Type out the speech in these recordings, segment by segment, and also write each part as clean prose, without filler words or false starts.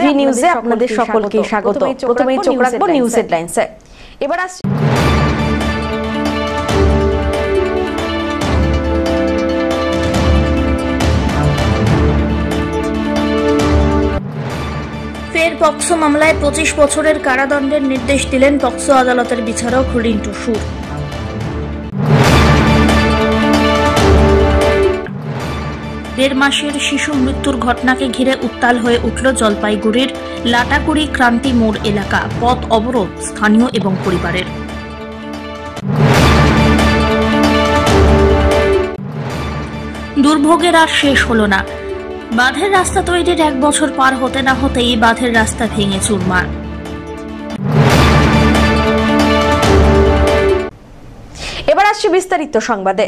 TV নিউজে আপনাদের সকলকে স্বাগত। প্রথমেই চোখ রাখবো নিউজ হেডলাইন্সে। এবার আসছে ফের পক্সো মামলায় 25 বছরের কারাদণ্ডের নির্দেশ দিলেন পক্সো আদালতের বিচারক রিন্টু সুর। দেড় মাসের শিশু মৃত্যুর ঘটনাকে ঘিরে উত্তাল হয়ে উঠল জলপাইগুড়ির লাটাগুড়ি ক্রান্তি মোড় এলাকা। পথ অবরোধ স্থানীয় এবং পরিবারের। দুর্ভোগের আর শেষ হলো না। বাঁধের রাস্তা তৈরির 1 বছর পার হতে না হতেই বাঁধের রাস্তা ভেঙে চুরমার। এবার আসছে বিস্তারিত সংবাদে।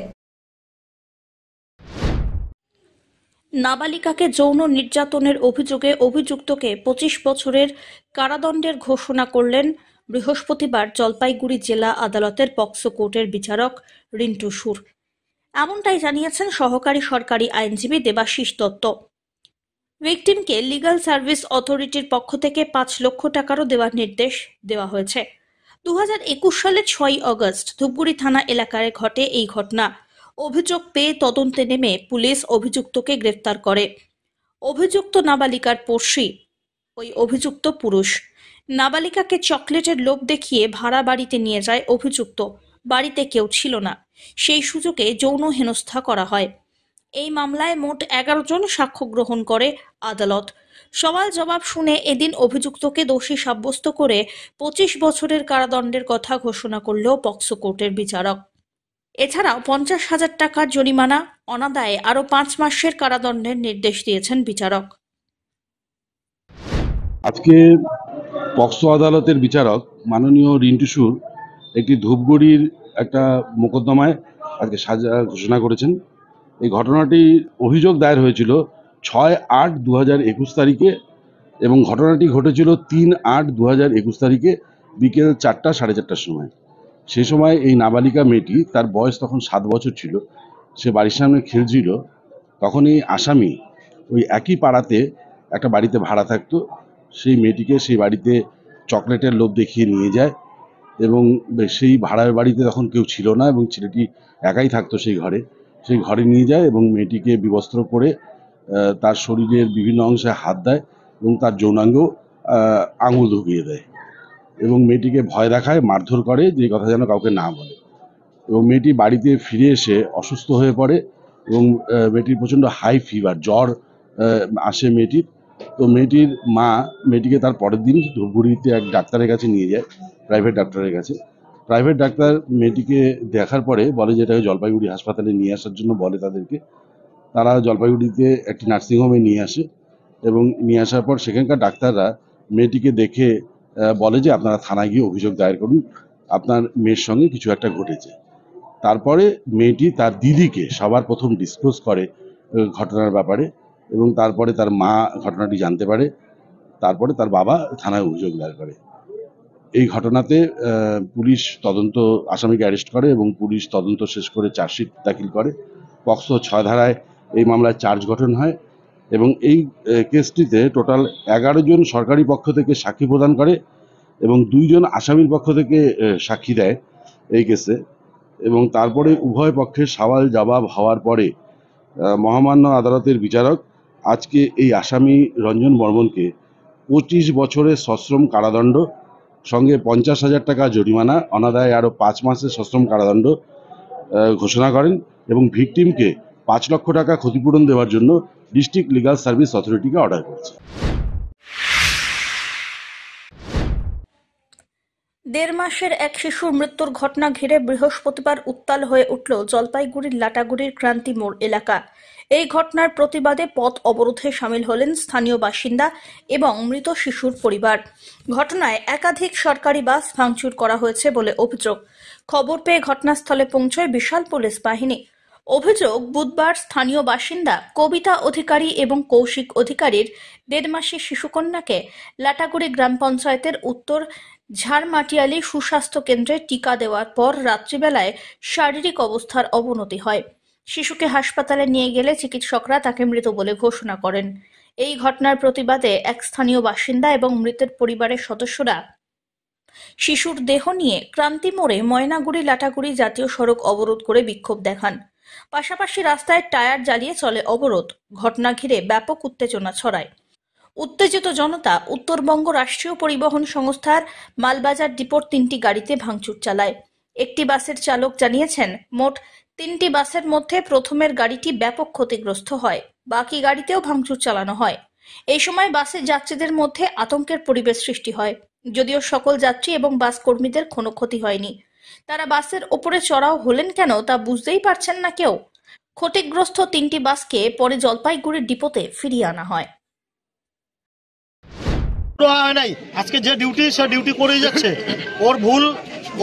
নাবালিকাকে যৌন নির্যাতনের অভিযোগে অভিযুক্তকে 25 বছরের কারাদণ্ডের ঘোষণা করলেন বৃহস্পতিবার জলপাইগুড়ি জেলা আদালতের পক্সো কোর্টের বিচারক রিন্টু সুর। এমনটাই জানিয়েছেন সহকারী সরকারি আইনজীবী দেবাশিস দত্ত। ভিকটিমকে লিগ্যাল সার্ভিস অথরিটির পক্ষ থেকে 5 লক্ষ টাকারও দেওয়ার নির্দেশ দেওয়া হয়েছে। 2021 সালের 6 আগস্ট ধূপগুড়ি থানা এলাকায় ঘটে এই ঘটনা। অভিযোগ পেয়ে তদন্তে নেমে পুলিশ অভিযুক্তকে গ্রেফতার করে। অভিযুক্ত নাবালিকার পড়শি, ওই অভিযুক্ত পুরুষ। নাবালিকাকে চকলেটের লোভ দেখিয়ে ভাড়া বাড়িতে নিয়ে যায় অভিযুক্ত। বাড়িতে কেউ ছিল না, সেই সুযোগে যৌন হেনস্থা করা হয়। এই মামলায় মোট 11 জন সাক্ষ্য গ্রহণ করে আদালত। সওয়াল জবাব শুনে এদিন অভিযুক্তকে দোষী সাব্যস্ত করে 25 বছরের কারাদণ্ডের কথা ঘোষণা করল পক্সো কোর্টের বিচারক। এছাড়াও 50,000 টাকার জরিমানা, অনাদায়ে আরও 5 মাসের কারাদণ্ডের নির্দেশ দিয়েছেন বিচারক। আজকে পক্সো আদালতের বিচারক মাননীয় রিন্টু সুর একটি ধূপগুড়ির একটা মোকদ্দমায় আজকে সাজা ঘোষণা করেছেন। এই ঘটনাটি অভিযোগ দায়ের হয়েছিল 6/8/2021 তারিখে এবং ঘটনাটি ঘটেছিল 3/8/2021 তারিখে বিকেল 4টা 4:30টার সময়। সেই সময় এই নাবালিকা মেয়েটি, তার বয়স তখন 7 বছর ছিল, সে বাড়ির সামনে খেলছিল। তখন এই আসামি ওই একই পাড়াতে একটা বাড়িতে ভাড়া থাকতো। সেই মেয়েটিকে সেই বাড়িতে চকলেটের লোভ দেখিয়ে নিয়ে যায় এবং সেই ভাড়ার বাড়িতে তখন কেউ ছিল না এবং ছেলেটি একাই থাকতো সেই ঘরে নিয়ে যায় এবং মেয়েটিকে বিবস্ত্র করে তার শরীরের বিভিন্ন অংশে হাত দেয় এবং তার যৌনাঙ্গেও আঙুল ঢুকিয়ে দেয় এবং মেয়েটিকে ভয় দেখায়, মারধর করে, যে কথা যেন কাউকে না বলে। এবং মেয়েটি বাড়িতে ফিরে এসে অসুস্থ হয়ে পড়ে এবং মেয়েটির প্রচণ্ড হাই ফিভার, জ্বর আসে মেয়েটির। তো মেয়েটির মা মেয়েটিকে তার পরের দিন ধূপগুড়িতে এক ডাক্তারের কাছে নিয়ে যায়, প্রাইভেট ডাক্তারের কাছে। প্রাইভেট ডাক্তার মেয়েটিকে দেখার পরে বলে যে এটাকে জলপাইগুড়ি হাসপাতালে নিয়ে আসার জন্য বলে তাদেরকে। তারা জলপাইগুড়িতে একটি নার্সিংহোমে নিয়ে আসে এবং নিয়ে আসার পর সেখানকার ডাক্তাররা মেয়েটিকে দেখে বলে যে আপনারা থানায় গিয়ে অভিযোগ দায়ের করুন, আপনার মেয়ের সঙ্গে কিছু একটা ঘটেছে। তারপরে মেয়েটি তার দিদিকে সবার প্রথম ডিসক্লোজ করে ঘটনার ব্যাপারে এবং তারপরে তার মা ঘটনাটি জানতে পারে। তারপরে তার বাবা থানায় অভিযোগ দায়ের করে। এই ঘটনাতে পুলিশ আসামিকে অ্যারেস্ট করে এবং পুলিশ তদন্ত শেষ করে চার্জশিট দাখিল করে। পক্সো 6 ধারায় এই মামলায় চার্জ গঠন হয় এবং এই কেসটিতে টোটাল 11 জন সরকারি পক্ষ থেকে সাক্ষী প্রদান করে এবং 2 জন আসামির পক্ষ থেকে সাক্ষী দেয় এই কেসে। এবং তারপরে উভয় পক্ষের সওয়াল জবাব হওয়ার পরে মহামান্য আদালতের বিচারক আজকে এই আসামি রঞ্জন বর্মনকে 25 বছরের সশ্রম কারাদণ্ড সঙ্গে 50,000 টাকা জরিমানা, অনাদায়ে আরও 5 মাসের সশ্রম কারাদণ্ড ঘোষণা করেন এবং ভিকটিমকে 5 লক্ষ টাকা ক্ষতিপূরণ দেওয়ার জন্য ডিস্ট্রিক্ট লিগ্যাল সার্ভিস অথরিটিকে অর্ডার করেছে। দেড় মাসের এক শিশুর মৃত্যুর ঘটনা ঘিরে বৃহস্পতিবার উত্তাল হয়ে উঠল জলপাইগুড়ির লাটাগুড়ির ক্রান্তি মোড় এলাকা। এই ঘটনার প্রতিবাদে পথ অবরোধে সামিল হলেন স্থানীয় বাসিন্দা এবং মৃত শিশুর পরিবার। ঘটনায় একাধিক সরকারি বাস ভাঙচুর করা হয়েছে বলে অভিযোগ। খবর পেয়ে ঘটনাস্থলে পৌঁছয় বিশাল পুলিশ বাহিনী। অভিযোগ, বুধবার স্থানীয় বাসিন্দা কবিতা অধিকারী এবং কৌশিক অধিকারীর 1.5 মাসের শিশুকন্যাকে লাটাগুড়ি গ্রাম পঞ্চায়েতের উত্তর ঝাড়মাটিয়ালি সুস্বাস্থ্য কেন্দ্রে টিকা দেওয়ার পর রাত্রিবেলায় শারীরিক অবস্থার অবনতি হয়। শিশুকে হাসপাতালে নিয়ে গেলে চিকিৎসকরা তাকে মৃত বলে ঘোষণা করেন। এই ঘটনার প্রতিবাদে এক স্থানীয় বাসিন্দা এবং মৃতের পরিবারের সদস্যরা শিশুর দেহ নিয়ে ক্রান্তি মোড়ে ময়নাগুড়ি লাটাগুড়ি জাতীয় সড়ক অবরোধ করে বিক্ষোভ দেখান। পাশাপাশি রাস্তায় টায়ার জ্বালিয়ে চলে অবরোধ। ঘটনা ঘিরে ব্যাপক উত্তেজনা ছড়ায়। উত্তেজিত জনতা উত্তরবঙ্গ রাষ্ট্রীয় পরিবহন সংস্থার মালবাজার ডিপোর 3টি গাড়িতে ভাঙচুর চালায়। একটি বাসের চালক জানিয়েছেন, মোট 3টি বাসের মধ্যে প্রথমের গাড়িটি ব্যাপক ক্ষতিগ্রস্ত হয়, বাকি গাড়িতেও ভাঙচুর চালানো হয়। এই সময় বাসের যাত্রীদের মধ্যে আতঙ্কের পরিবেশ সৃষ্টি হয়। যদিও সকল যাত্রী এবং বাস কর্মীদের কোনো ক্ষতি হয়নি। তারা বাসের ওপরে চড়াও হলেন কেন তা বুঝতেই পারছেন না কেউ। ক্ষতিগ্রস্ত 3টি বাসকে পরে জলপাইগুড়ির ডিপোতে ফিরিয়ে আনা হয়। নাই আজকে যে ডিউটি সে ডিউটি করেই যাচ্ছে।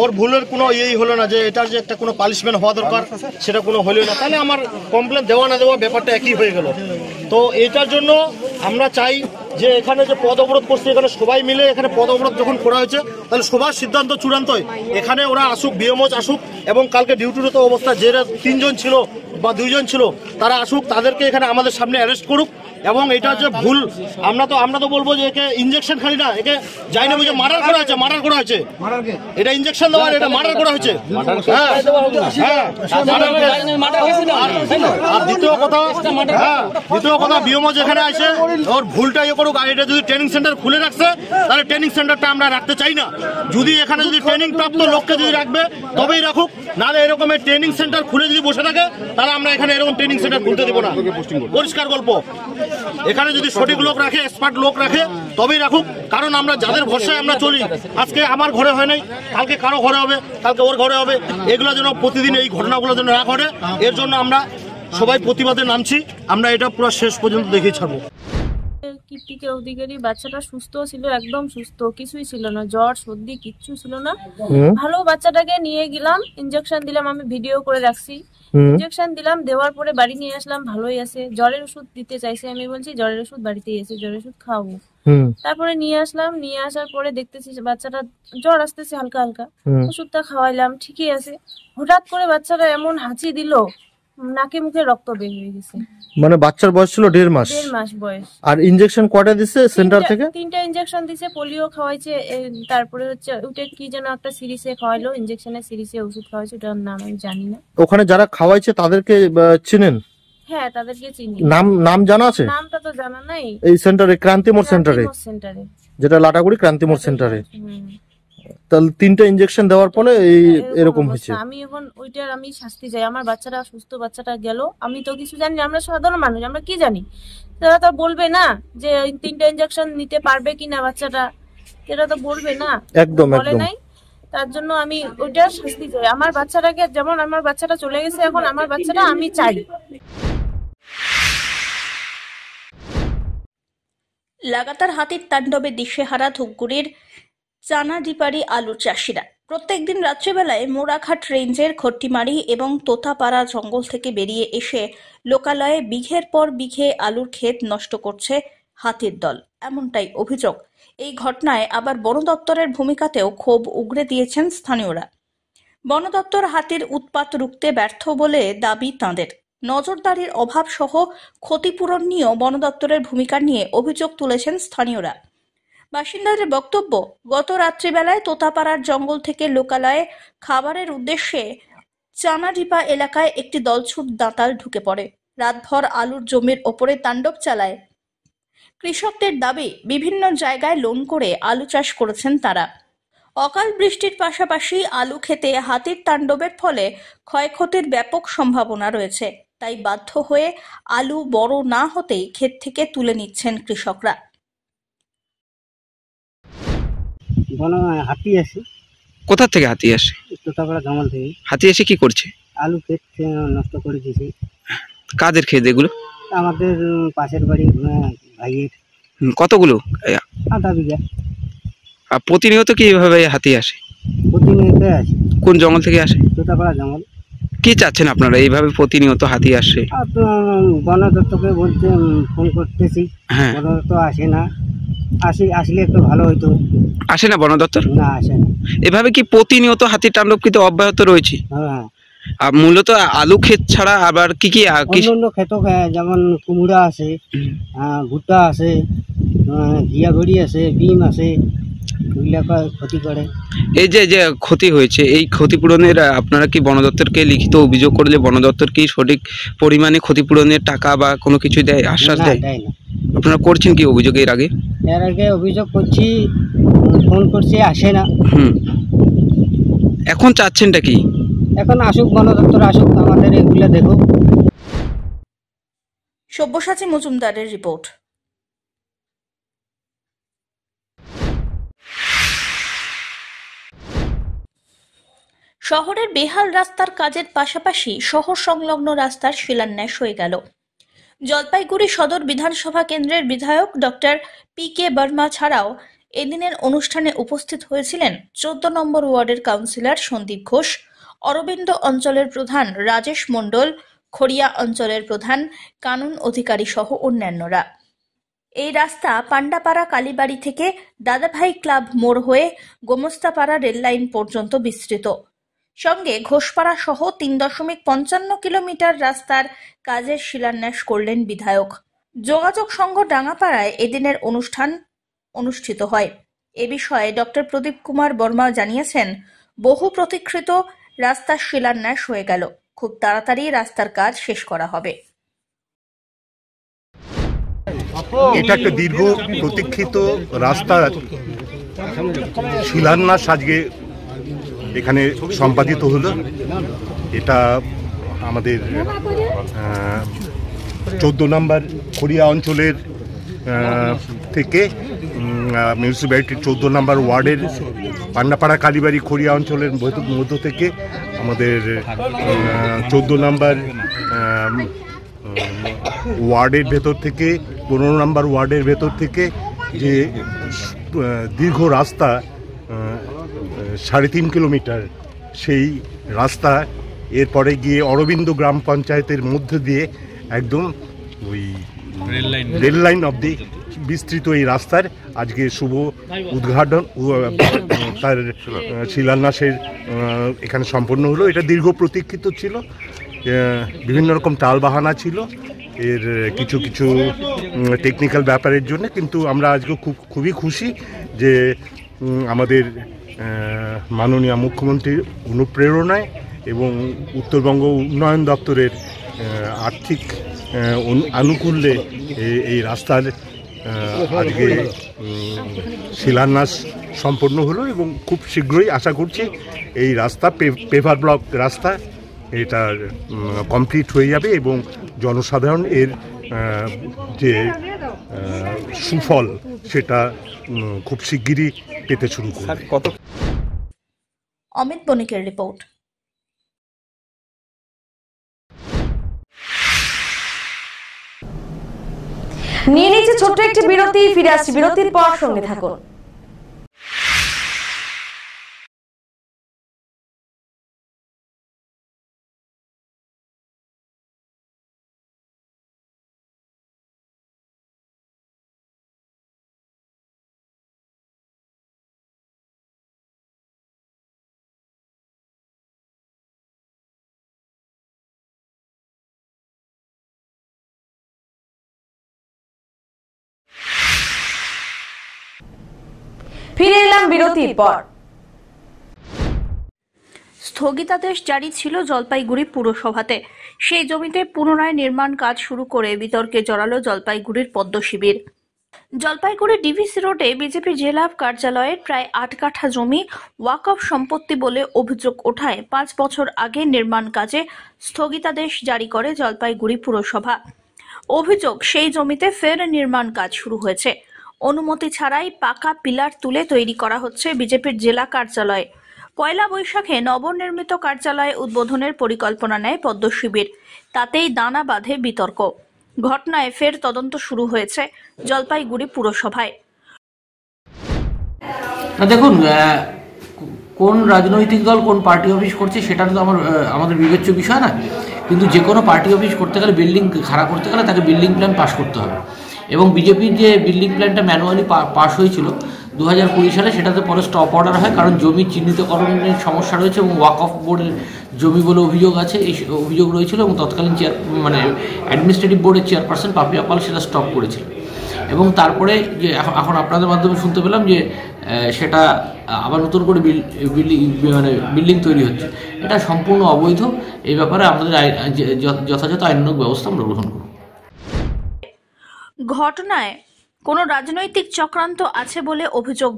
ওর ভুলের কোনো ইয়েই হলো না যে এটার যে একটা কোনো পানিশমেন্ট হওয়া দরকার সেটা কোনো হলো না, তাহলে আমার কমপ্লেন দেওয়া না দেওয়া ব্যাপারটা একই হয়ে গেল। তো এটার জন্য আমরা চাই যে এখানে যে পদ অবরোধ করছে, এখানে সবাই মিলে এখানে পদ অবরোধ যখন করা হয়েছে তাহলে সবার সিদ্ধান্ত চূড়ান্তই এখানে ওরা আসুক, বিএমওজ আসুক এবং কালকে ডিউটিরত অবস্থা যারা 3 জন ছিল বা 2 জন ছিল তারা আসুক, তাদেরকে এখানে আমাদের সামনে অ্যারেস্ট করুক। এবং এটা যে ভুল আমরা তো বলবো যে একে ইনজেকশন খালি না, একে যাই না বুঝে মার্ডার করা হয়েছে। এটা ইনজেকশন দেওয়া, এটা মার্ডার করা হয়েছে। আর দ্বিতীয় কথা বিএমও যেখানে আছে ওর ভুলটা ইয়ে করুক। আর এটা যদি ট্রেনিং সেন্টার খুলে রাখছে তাহলে ট্রেনিং সেন্টারটা আমরা রাখতে চাই না। যদি এখানে যদি ট্রেনিং প্রাপ্ত লোককে যদি রাখবে তবেই রাখুক, নাহলে এরকমের ট্রেনিং সেন্টার খুলে যদি বসে থাকে তাহলে আমরা এখানে এরকম ট্রেনিং সেন্টার খুলতে দেবো না। পরিষ্কার গল্প। এখানে যদি সঠিক লোক রাখে, এক্সপার্ট লোক রাখে তবেই রাখুক। কারণ আমরা যাদের ভরসায় আমরা চলি, আজকে আমার ঘরে হয় নাই, কালকে কারো ঘরে হবে, কালকে ওর ঘরে হবে, এগুলো যেন প্রতিদিন এই ঘটনাগুলো যেন না ঘটে, এর জন্য আমরা সবাই প্রতিবাদে নামছি। আমরা এটা পুরো শেষ পর্যন্ত দেখে ছাড়বো। কীর্তিকে অধিকারী বাচ্চাটা সুস্থ ছিল, একদম সুস্থ, কিছুই ছিল না, জ্বর সর্দি কিচ্ছু ছিল না। ভালো বাচ্চাটাকে নিয়ে গেলাম, ইনজেকশন দিলাম, আমি ভিডিও করে রাখছি। ইনজেকশন দিলাম, দেওয়ার পরে বাড়ি নিয়ে আসলাম, ভালোই আছে। জ্বরের ওষুধ দিতে চাইছে, আমি বলছি জ্বরের ওষুধ বাড়িতেই আছে, জ্বরের ওষুধ খাওয়াবো। তারপরে নিয়ে আসলাম, নিয়ে আসার পরে দেখতেছি বাচ্চাটা জ্বর আসতেছে হালকা হালকা, ওষুধটা খাওয়াইলাম, ঠিকই আছে। হঠাৎ করে বাচ্চাটা এমন হাঁচি দিল, নাকে মুখে রক্ত বের হয়ে গেছে। মানে বাচ্চার বয়স ছিল 1.5 মাস। 1.5 মাস বয়স। আর ইনজেকশন কয়টা দিছে সেন্টার থেকে? 3টা ইনজেকশন দিছে, পোলিও খাওয়াইছে, তারপরে হচ্ছে ওটা কি যেন একটা সিরিজে খাওয়াইলো, ইনজেকশনের সিরিজে ওষুধ খাওয়াইছে, ওটার নাম আমি জানি না। ওখানে যারা খাওয়াইছে তাদেরকে চিনেন? হ্যাঁ, তাদেরকে চিনি। নাম জানা আছে? নামটা তো জানা নাই। এই সেন্টারে ক্রান্তিমোড় সেন্টারে, যেটা লাটাগুড়ি ক্রান্তিমোড় সেন্টারে। তাহলে 3টা ইনজেকশন দেওয়ার পরে এরকম হয়েছে। আমি এখন ওইটার আমি শাস্তি চাই। আমার বাচ্চাটা সুস্থ, বাচ্চাটা গেল, আমি তো কিছু জানি না, আমরা সাধারণ মানুষ, আমরা কি জানি? তারা তো বলবে না যে 3টা ইনজেকশন নিতে পারবে কিনা বাচ্চাটা, এটা তো বলবে না, একদম বলে নাই। তার জন্য আমি ওইটার শাস্তি চাই। আমার বাচ্চাটাকে, যেমন আমার বাচ্চাটা চলে গেছে, এখন আমার বাচ্চাটা আমি চাই। লাগাতার হাতির তাণ্ডবে দিশেহারা ধূপগুড়ির চানাডিপাড়ি আলুর চাষিরা। প্রত্যেকদিন রাত্রিবেলায় মোড়াঘাট রেঞ্জের খট্টিমারি এবং তোতাপাড়া জঙ্গল থেকে বেরিয়ে এসে লোকালয়ে বিঘের পর বিঘে আলুর ক্ষেত নষ্ট করছে হাতির দল, এমনটাই অভিযোগ। এই ঘটনায় আবার বন দপ্তরের ভূমিকাতেও ক্ষোভ উগরে দিয়েছেন স্থানীয়রা। বন দপ্তর হাতির উৎপাত রুখতে ব্যর্থ বলে দাবি তাঁদের। নজরদারির অভাব সহ ক্ষতিপূরণ নিয়েও বন দপ্তরের ভূমিকা নিয়ে অভিযোগ তুলেছেন স্থানীয়রা। বাসিন্দাদের বক্তব্য, গত রাত্রিবেলায় তোতাপাড়ার জঙ্গল থেকে লোকালয়ে খাবারের উদ্দেশ্যে চানাডিপা এলাকায় একটি দলছুট দাঁতাল ঢুকে পড়ে। রাতভর আলুর জমির ওপরে তাণ্ডব চালায়। কৃষকদের দাবি, বিভিন্ন জায়গায় লোন করে আলু চাষ করেছেন তারা। অকাল বৃষ্টির পাশাপাশি আলু খেতে হাতির তাণ্ডবের ফলে ক্ষয়ক্ষতির ব্যাপক সম্ভাবনা রয়েছে। তাই বাধ্য হয়ে আলু বড় না হতেই ক্ষেত থেকে তুলে নিচ্ছেন কৃষকরা। হাতি আসে। কোথা থেকে হাতি আসে? তোতাপাড়া জঙ্গল থেকে। হাতি এসে কি করছে? আলু ক্ষেত নষ্ট করে দিয়েছে। কাদের ক্ষেত এগুলো? আমাদের পাশের বাড়ি ভাইয়ের। কতগুলো? আধা বিঘা। আর প্রতিনিয়ত কি এইভাবে হাতি আসে? প্রতিনিয়ত আসে। কোন জঙ্গল থেকে আসে? তোতাপাড়া জঙ্গল। কি চাচ্ছেন আপনারা এইভাবে প্রতিনিয়ত হাতি আসে? বন দপ্তরকে বলতে ফোন করতেছি, বন দপ্তর আসে না। আসলে একটু ভালো হইতো। আসে না বন দপ্তর? না, আসে না। এভাবে কি প্রতিনিয়ত হাতির তাণ্ডব কিন্তু অব্যাহত রয়েছে? হ্যাঁ। আর মূলত আলু ক্ষেত ছাড়া আবার কি কি অন্য ক্ষেত যেমন কুমড়া আছে, ভুট্টা আছে, ঘিয়াঘড়ি আছে, বিম আছে, ওইগুলা ক্ষতি করে। এই যে যে ক্ষতি হয়েছে, এই ক্ষতিপূরণের আপনারা কি বন দপ্তরকে লিখিত অভিযোগ করলে বন দপ্তর কি সঠিক পরিমাণে ক্ষতিপূরণের টাকা বা কোনো কিছু দেয়, আশ্বাস দেয়? না। আপনারা করছেন কি অভিযোগ এর আগে? এর আগে অভিযোগ করছি, ফোন করছি, আসে না। এখন চাচ্ছেনটা কি? এখন আসুক, বন দপ্তর আসুক, আমাদের এগুলা দেখুক। সব্যসাচী মজুমদারের রিপোর্ট। শহরের বেহাল রাস্তার কাজের পাশাপাশি শহর সংলগ্ন রাস্তার শিলান্যাস হয়ে গেল। জলপাইগুড়ি সদর বিধানসভা কেন্দ্রের বিধায়ক ডক্টর পি.কে. বর্মা ছাড়াও এদিনের অনুষ্ঠানে উপস্থিত হয়েছিলেন 14 নম্বর ওয়ার্ডের কাউন্সিলর সন্দীপ ঘোষ, অরবিন্দ অঞ্চলের প্রধান রাজেশ মণ্ডল, খড়িয়া অঞ্চলের প্রধান কানুন অধিকারী সহ অন্যান্যরা। এই রাস্তা পান্ডাপাড়া কালীবাড়ি থেকে দাদাভাই ক্লাব মোড় হয়ে গোমস্তাপাড়া রেললাইন পর্যন্ত বিস্তৃত। সঙ্গে ঘোষপাড়া সহ 3.55 কিলোমিটার রাস্তার কাজের শিলান্যাস করলেন বিধায়ক। যোগাযোগ সংঘ ডাঙ্গাপাড়ায় এদিনের অনুষ্ঠান অনুষ্ঠিত হয়। এ বিষয়ে ডক্টর প্রদীপ কুমার বর্মা জানিয়েছেন, বহু প্রতীক্ষিত রাস্তার শিলান্যাস হয়ে গেল, খুব তাড়াতাড়ি রাস্তার কাজ শেষ করা হবে। এটা একটা দীর্ঘ প্রতীক্ষিত রাস্তার শিলান্যাস আজকে এখানে সম্পাদিত হলো। এটা আমাদের 14 নম্বর খড়িয়া অঞ্চলের থেকে মিউনিসিপ্যালিটির 14 নম্বর ওয়ার্ডের পান্ডাপাড়া কালীবাড়ি খড়িয়া অঞ্চলের মধ্য থেকে আমাদের 14 নম্বর ওয়ার্ডের ভেতর থেকে 15 নম্বর ওয়ার্ডের ভেতর থেকে যে দীর্ঘ রাস্তা 3.5 কিলোমিটার, সেই রাস্তা এরপরে গিয়ে অরবিন্দ গ্রাম পঞ্চায়েতের মধ্যে দিয়ে একদম ওই রেল লাইন অবধি বিস্তৃত এই রাস্তার আজকে শুভ উদ্ঘাটন, তার শিলান্যাসের এখানে সম্পন্ন হলো। এটা দীর্ঘ প্রতীক্ষিত ছিল, বিভিন্ন রকম টালবাহানা ছিল এর, কিছু কিছু টেকনিক্যাল ব্যাপারের জন্য, কিন্তু আমরা আজকে খুবই খুশি যে আমাদের মাননীয় মুখ্যমন্ত্রীর অনুপ্রেরণায় এবং উত্তরবঙ্গ উন্নয়ন দপ্তরের আর্থিক আনুকূল্যে এই রাস্তার আজকে শিলান্যাস সম্পন্ন হলো এবং খুব শীঘ্রই আশা করছি এই রাস্তা পেভার ব্লক রাস্তা এটার কমপ্লিট হয়ে যাবে এবং জনসাধারণ এর যে সুফল সেটা খুব শিগগিরই পেতে শুরু করবে। অমিত বণিকের রিপোর্ট। নিয়ে নিচ্ছে ছোট্ট একটি বিরতি, ফিরে আসছি বিরতির পর, সঙ্গে থাকুন। ফিরে এলাম বিরতির পর। স্থগিতাদেশ জারি ছিল জলপাইগুড়ি পুরসভাতে। সেই জমিতে পুনরায় নির্মাণ কাজ শুরু করে বিতর্কে জড়ালো জলপাইগুড়ির পদ্ম শিবির। জলপাইগুড়ি ডিভিসি রোডে বিজেপি জেলা কার্যালয়ের প্রায় 8 কাঠা জমি ওয়াকফ সম্পত্তি বলে অভিযোগ ওঠায় 5 বছর আগে নির্মাণ কাজে স্থগিতাদেশ জারি করে জলপাইগুড়ি পুরসভা। অভিযোগ, সেই জমিতে ফের নির্মাণ কাজ শুরু হয়েছে। অনুমতি ছাড়াই পাকা পিলার তুলে তৈরি করা হচ্ছে বিজেপির জেলা কার্যালয়। পয়লা বৈশাখে নবনির্মিত কার্যালয় উদ্বোধনের পরিকল্পনা নেয় পদ্ম শিবির, তাতেই দানা বাঁধে বিতর্ক। ঘটনায় ফের তদন্ত শুরু হয়েছে জলপাইগুড়ি পুরসভায়। দেখুন, কোন রাজনৈতিক দল কোন পার্টি অফিস করছে সেটা তো আমাদের বিবেচ্য বিষয় না, কিন্তু যে কোনো পার্টি অফিস করতে গেলে, বিল্ডিং খাড়া করতে গেলে তাকে বিল্ডিং প্ল্যান পাস করতে হবে। এবং বিজেপির যে বিল্ডিং প্ল্যানটা ম্যানুয়ালি পাস হয়েছিল 2020 সালে সেটাতে পরে স্টপ অর্ডার হয়, কারণ জমি চিহ্নিতকরণের সমস্যা রয়েছে এবং ওয়াক অফ বোর্ডের জমি বলে অভিযোগ আছে, এই অভিযোগ রয়েছিল এবং তৎকালীন অ্যাডমিনিস্ট্রেটিভ বোর্ডের চেয়ারপারসন পাপিয়া পাল সেটা স্টপ করেছিল। এবং তারপরে যে এখন আপনাদের মাধ্যমে শুনতে পেলাম যে সেটা আবার নতুন করে বিল্ডিং তৈরি হচ্ছে, এটা সম্পূর্ণ অবৈধ। এই ব্যাপারে আমাদের যথাযথ আইনানুগ ব্যবস্থা আমরা গ্রহণ করব। ঘটনায় কোনো রাজনৈতিক চক্রান্ত আছে বলে অভিযোগ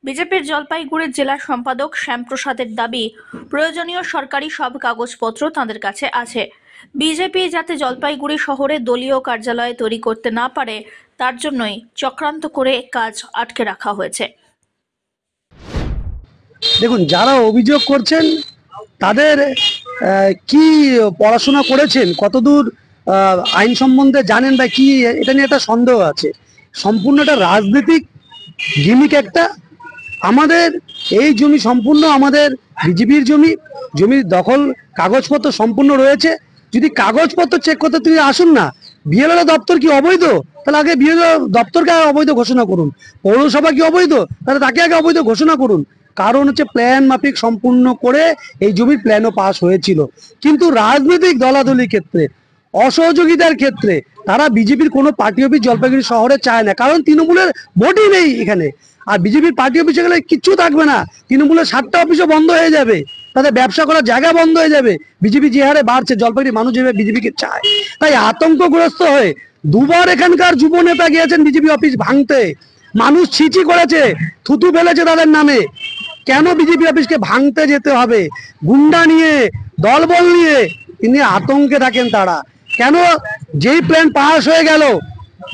বিজেপির জলপাইগুড়ির জেলা সম্পাদক শ্যামপ্রসাদের দাবি, প্রয়োজনীয় সরকারি সব কাগজপত্র তাঁদের কাছে আছে। বিজেপি যাতে জলপাইগুড়ি শহরে দলীয় কার্যালয় তৈরি করতে না পারে তার জন্যই চক্রান্ত করে কাজ আটকে রাখা হয়েছে। দেখুন, যারা অভিযোগ করছেন তাদের কি পড়াশোনা করেছেন, কতদূর আইন সম্বন্ধে জানেন বা কি, এটা নিয়ে একটা সন্দেহ আছে। সম্পূর্ণ একটা রাজনৈতিক গিমিক একটা। আমাদের এই জমি সম্পূর্ণ আমাদের বিজেপির জমির দখল কাগজপত্র সম্পূর্ণ রয়েছে। যদি কাগজপত্র চেক করতে তিনি আসুন না, বিএলআর দপ্তর কি অবৈধ, তাহলে আগে বিএলআর দপ্তরকে অবৈধ ঘোষণা করুন। পৌরসভা কি অবৈধ, তাহলে তাকে আগে অবৈধ ঘোষণা করুন। কারণ হচ্ছে প্ল্যান মাফিক সম্পূর্ণ করে এই জমির প্ল্যানও পাস হয়েছিল। কিন্তু রাজনৈতিক দলাদলির ক্ষেত্রে, অসহযোগিতার ক্ষেত্রে তারা বিজেপির কোনো পার্টি অফিস জলপাইগুড়ি শহরে চায় না, কারণ তৃণমূলের ভোটই নেই এখানে। আর বিজেপির পার্টি অফিসে গেলে কিচ্ছু থাকবে না, তৃণমূলের 7টা অফিসও বন্ধ হয়ে যাবে, তাদের ব্যবসা করার জায়গা বন্ধ হয়ে যাবে। বিজেপি যে হারে বাড়ছে, জলপাইগুড়ির মানুষ যেভাবে বিজেপিকে চায়, তাই আতঙ্কগ্রস্ত হয়ে দুবার এখানকার যুব নেতা গিয়েছেন বিজেপি অফিস ভাঙতে। মানুষ ছিচি করেছে, থুতু ফেলেছে তাদের নামে। কেন বিজেপি অফিসকে ভাঙতে যেতে হবে? গুন্ডা নিয়ে, দলবল নিয়ে তিনি আতঙ্কে থাকেন তারা। কেন যেই প্ল্যান পাস হয়ে গেল,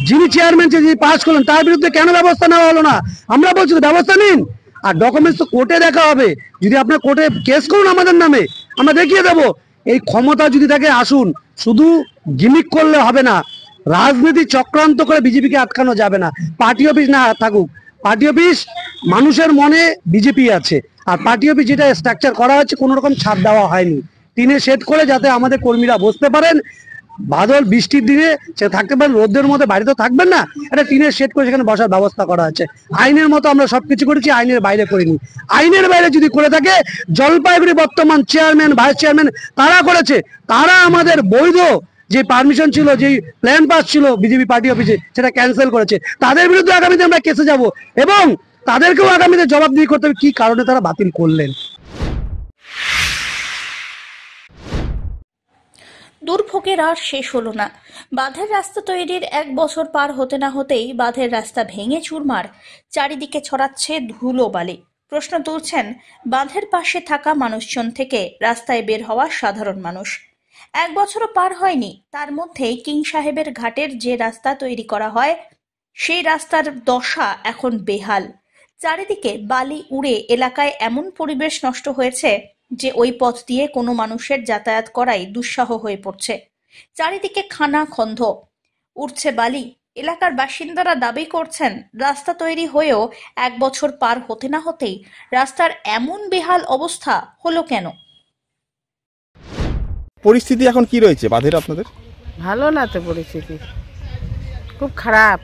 যিনি চেয়ারম্যান যিনি পাস করলেন, তার বিরুদ্ধে কেন ব্যবস্থা নেওয়া হলো না? আমরা বলছি ব্যবস্থা নিন, আর ডকুমেন্টস তো কোর্টে দেখা হবে। যদি আপনার কোর্টে কেস করুন আমাদের নামে, আমরা দেখিয়ে দেবো। এই ক্ষমতা যদি থাকে আসুন, শুধু গিমিক করলে হবে না, রাজনীতি চক্রান্ত করে বিজেপিকে আটকানো যাবে না। পার্টি অফিস না থাকুক, পার্টি অফিস মানুষের মনে বিজেপি আছে, আর পার্টি অফিস যেটা স্ট্রাকচার করা হচ্ছে কোনো রকম ছাদ দেওয়া হয়নি, টিনে শেড করে যাতে আমাদের কর্মীরা বসতে পারেন। বাদল বৃষ্টির দিনে সে থাকতে পারেন, রোদের মধ্যে বাড়িতে থাকবেন না, একটা টিনের শেড করে সেখানে বসার ব্যবস্থা করা আছে। আইনের মতো আমরা সবকিছু করেছি, আইনের বাইরে করিনি। আইনের বাইরে যদি করে থাকে, জলপাইগুড়ি বর্তমান চেয়ারম্যান, ভাইস চেয়ারম্যান তারা করেছে। তারা আমাদের বৈধ যে পারমিশন ছিল, যে প্ল্যান পাস ছিল বিজেপি পার্টি অফিসে, সেটা ক্যান্সেল করেছে। তাদের বিরুদ্ধে আগামীতে আমরা কেসে যাব এবং তাদেরকেও আগামীতে জবাবদিহি করতে হবে কি কারণে তারা বাতিল করলেন। দুর্ভোগের আর শেষ হলো না। বাঁধের রাস্তা তৈরির 1 বছর পার হতে না হতেই বাঁধের রাস্তা ভেঙে চুরমার, চারিদিকে ছড়াচ্ছে ধুলো বালি। প্রশ্ন তুলছেন বাঁধের পাশে থাকা মানুষজন থেকে রাস্তায় বের হওয়া সাধারণ মানুষ। 1 বছরও পার হয়নি, তার মধ্যেই কিং সাহেবের ঘাটের যে রাস্তা তৈরি করা হয় সেই রাস্তার দশা এখন বেহাল। চারিদিকে বালি উড়ে এলাকায় এমন পরিবেশ নষ্ট হয়েছে যে ওই পথ দিয়ে কোনো মানুষের যাতায়াত করাই দুঃসাহ হয়ে পড়ছে। চারিদিকে খানা খন্দ, উঠছে বালি। এলাকার বাসিন্দারা দাবি করছেন রাস্তা তৈরি হয়েও 1 বছর পার হতে না হতেই রাস্তার এমন বেহাল অবস্থা হলো কেন? পরিস্থিতি এখন কি রয়েছে বাঁধের আপনাদের? ভালো না তো, পরিস্থিতি খুব খারাপ।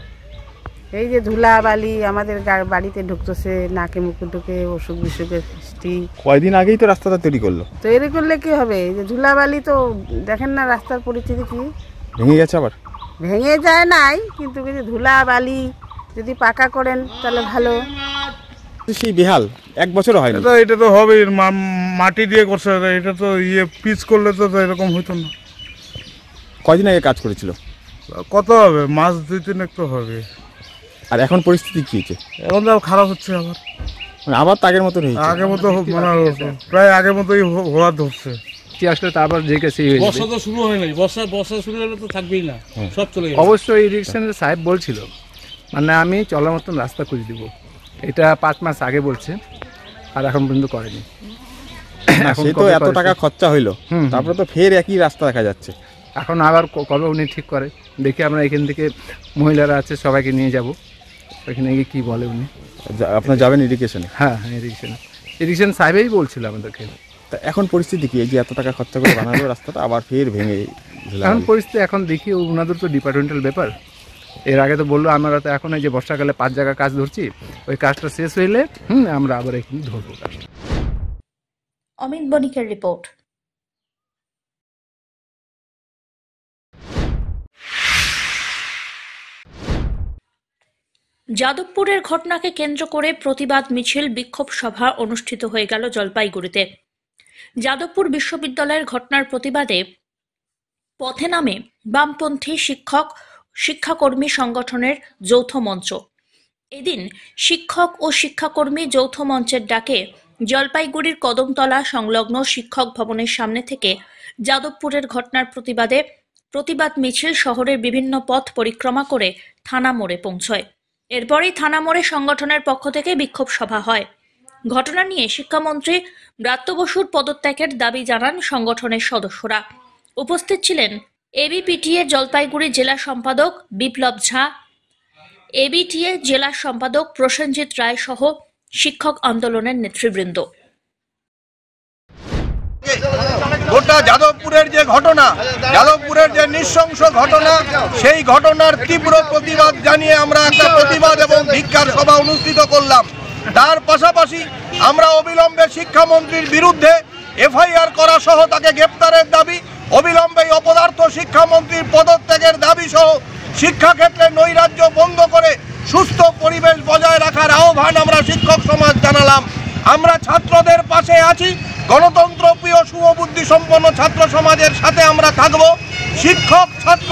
এই যে ধুলা বালি আমাদের বাড়িতে ঢুকতেছে, নাকে মুখে ঢুকে অসুখ বিসুখের সৃষ্টি। কয়দিন আগেই তো রাস্তাটা তৈরি করলে কি হবে? এই যে ধুলা বালি, তো দেখেন না রাস্তার পরিস্থিতি কি, ভেঙে গেছে। আবার ভেঙে যায় নাই, কিন্তু ধুলা বালি যদি পাকা করেন তাহলে ভালো। সেই বেহাল 1 বছরও হয়নি। এটা তো হবে, মাটি দিয়ে করছে, এটা তো পিচ করলে তো এরকম হইতো না। কয়দিন আগে কাজ করেছিল? কত হবে, মাস 2-3 তো হবে। আর এখন পরিস্থিতি কি হচ্ছে? এখন তো খারাপ হচ্ছে, আবার তো আগের মতো আগের মতো প্রায় আগের মতোই হওয়া ধরছে। আসলে তারপর যে কাছে বর্ষা তো শুরু হয় নাই, বর্ষা শুরু হলে তো থাকবেই না, সব চলে যাবে। অবশ্যই ইরিগেশনের সাহেব বলছিল মানে আমি চলার মতন রাস্তা খুঁজে দিব, এটা 5 মাস আগে বলছে, আর এখন পর্যন্ত করেনি। সে তো এত টাকা খরচা হইলো, তারপরে তো ফের একই রাস্তা দেখা যাচ্ছে। এখন আবার কবে উনি ঠিক করে দেখি। আমরা এখান থেকে মহিলারা আছে সবাইকে নিয়ে যাব, ওইখানে গিয়ে কী বলে উনি। আপনারা যাবেন ইরিগেশনে? হ্যাঁ, ইরিগেশন সাহেবই বলছিল আমাদেরকে। তা এখন পরিস্থিতি কি? এই যে এত টাকা খরচা করে বানালো রাস্তাটা, আবার ফের ভেঙে। এখন পরিস্থিতি এখন দেখি ওনাদের তো ডিপার্টমেন্টাল ব্যাপার, এর আগে তো বললো আমরা তো এখন এই যে বর্ষাকালে 5 জায়গা কাজ ধরছি, ওই কাজটা শেষ হইলে আমরা আবার এখানে ধরবো কাজটা। অমিত বণিকের রিপোর্ট। যাদবপুরের ঘটনাকে কেন্দ্র করে প্রতিবাদ মিছিল, বিক্ষোভ সভা অনুষ্ঠিত হয়ে গেল জলপাইগুড়িতে। যাদবপুর বিশ্ববিদ্যালয়ের ঘটনার প্রতিবাদে পথে নামে বামপন্থী শিক্ষাকর্মী সংগঠনের যৌথ মঞ্চ। এদিন শিক্ষক ও শিক্ষাকর্মী যৌথ মঞ্চের ডাকে জলপাইগুড়ির কদমতলা সংলগ্ন শিক্ষক ভবনের সামনে থেকে যাদবপুরের ঘটনার প্রতিবাদ মিছিল শহরের বিভিন্ন পথ পরিক্রমা করে থানা মোড়ে পৌঁছয়। এরপরই থানা মোড়ে সংগঠনের পক্ষ থেকে বিক্ষোভ সভা হয়। ঘটনা নিয়ে শিক্ষামন্ত্রী ব্রাত্য বসুর পদত্যাগের দাবি জানান সংগঠনের সদস্যরা। উপস্থিত ছিলেন এবিপিটিএ জলপাইগুড়ি জেলা সম্পাদক বিপ্লব ঝা, এবিটিএ জেলা সম্পাদক প্রসেনজিৎ রায় সহ শিক্ষক আন্দোলনের নেতৃবৃন্দ। গোটা যাদবপুরের যে ঘটনা, যাদবপুরের যে নৃশংস ঘটনা, সেই ঘটনার তীব্র প্রতিবাদ জানিয়ে আমরা একটা প্রতিবাদ এবং ধিক্কার সভা অনুষ্ঠিত করলাম। তার পাশাপাশি আমরা অবিলম্বে শিক্ষামন্ত্রীর বিরুদ্ধে এফআইআর করা সহ তাকে গ্রেপ্তারের দাবি, অবিলম্বে অপদার্থ শিক্ষামন্ত্রীর পদত্যাগের দাবি সহ শিক্ষাক্ষেত্রে নৈরাজ্য বন্ধ করে সুস্থ পরিবেশ বজায় রাখার আহ্বান আমরা শিক্ষক সমাজ জানালাম। আমরা ছাত্রদের পাশে আছি, গণতন্ত্র প্রিয় শুভবুদ্ধি সম্পন্ন ছাত্র সমাজের সাথে আমরা থাকব। শিক্ষক, ছাত্র,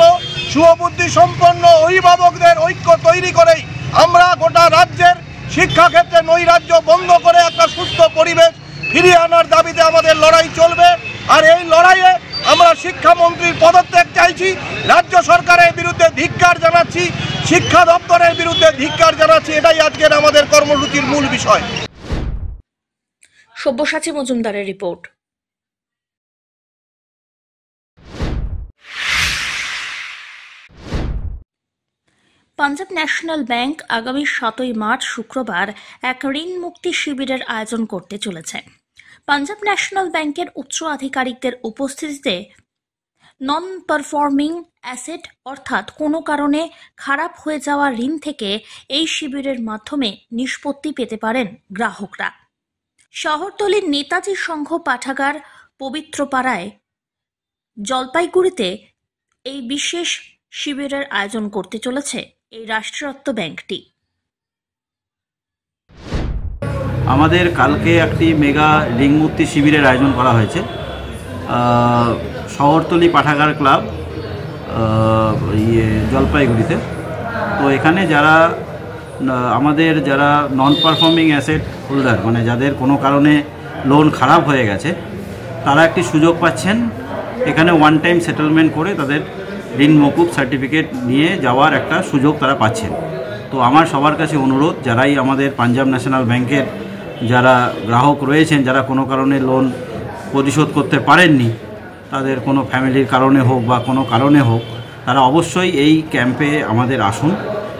শুভবুদ্ধি সম্পন্ন অভিভাবকদের ঐক্য তৈরি করেই আমরা গোটা রাজ্যের শিক্ষাক্ষেত্রে নৈরাজ্য বন্ধ করে একটা সুস্থ পরিবেশ ফিরিয়ে আনার দাবিতে আমাদের লড়াই চলবে। আর এই লড়াইয়ে আমরা শিক্ষামন্ত্রীর পদত্যাগ চাইছি, রাজ্য সরকারের বিরুদ্ধে ধিক্কার জানাচ্ছি, শিক্ষা দপ্তরের বিরুদ্ধে ধিক্কার জানাচ্ছি। এটাই আজকের আমাদের কর্মসূচির মূল বিষয়। সব্যসাচী মজুমদারের রিপোর্ট। পাঞ্জাব ন্যাশনাল ব্যাংক আগামী 7ই মার্চ শুক্রবার এক ঋণ মুক্তি শিবিরের আয়োজন করতে চলেছে। পাঞ্জাব ন্যাশনাল ব্যাংকের উচ্চ আধিকারিকদের উপস্থিতিতে নন পারফর্মিং অ্যাসেট অর্থাৎ কোনো কারণে খারাপ হয়ে যাওয়া ঋণ থেকে এই শিবিরের মাধ্যমে নিষ্পত্তি পেতে পারেন গ্রাহকরা। শহরতলির নেতাজি সংঘ পাঠাগার পবিত্রপাড়ায় জলপাইগুড়িতে এই বিশেষ শিবিরের আয়োজন করতে চলেছে এই রাষ্ট্রায়ত্ত ব্যাংকটি। আমাদের কালকে একটি মেগা ঋণ মুক্তি শিবিরের আয়োজন করা হয়েছে শহরতলি পাঠাগার ক্লাব জলপাইগুড়িতে। তো এখানে আমাদের যারা নন পারফর্মিং অ্যাসেট হোল্ডার, মানে যাদের কোনো কারণে লোন খারাপ হয়ে গেছে, তারা একটি সুযোগ পাচ্ছেন এখানে ওয়ান টাইম সেটেলমেন্ট করে তাদের ঋণ মকুব সার্টিফিকেট নিয়ে যাওয়ার একটা সুযোগ তারা পাচ্ছেন। তো আমার সবার কাছে অনুরোধ, যারাই আমাদের পাঞ্জাব ন্যাশনাল ব্যাংকের যারা গ্রাহক রয়েছেন, যারা কোনো কারণে লোন পরিশোধ করতে পারেননি, তাদের কোনো ফ্যামিলির কারণে হোক বা কোনো কারণে হোক, তারা অবশ্যই এই ক্যাম্পে আমাদের আসুন।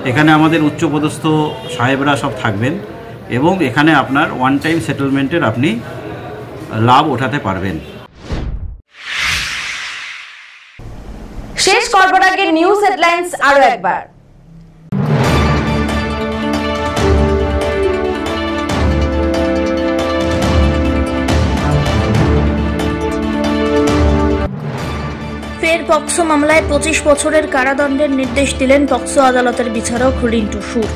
এখানে আমাদের উচ্চপদস্থ সাহেবরা সব থাকবেন এবং এখানে আপনার ওয়ান টাইম সেটেলমেন্টের আপনি লাভ ওঠাতে পারবেন। শেষ করবার আগে নিউজ হেডলাইন্স আরো একবার। ফের পক্সো মামলায় 25 বছরের কারাদণ্ডের নির্দেশ দিলেন পক্সো আদালতের বিচারক রিন্টু সুর।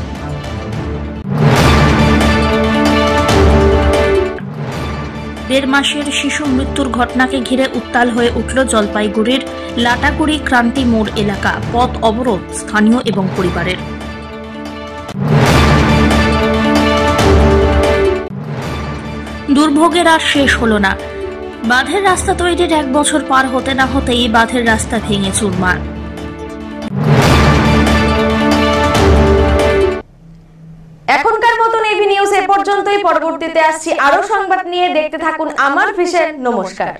দেড় মাসের শিশু মৃত্যুর ঘটনাকে ঘিরে উত্তাল হয়ে উঠল জলপাইগুড়ির লাটাগুড়ি ক্রান্তি মোড় এলাকা। পথ অবরোধ স্থানীয় এবং পরিবারের। দুর্ভোগের আর শেষ হল না। বাঁধের রাস্তা তৈরির 1 বছর পার হতে না হতেই বাঁধের রাস্তা ভেঙে চুরমার। এখনকার মতন এভি নিউজ এ পর্যন্তই। পরবর্তীতে আসছি আরো সংবাদ নিয়ে। দেখতে থাকুন আমার ভিশন। নমস্কার।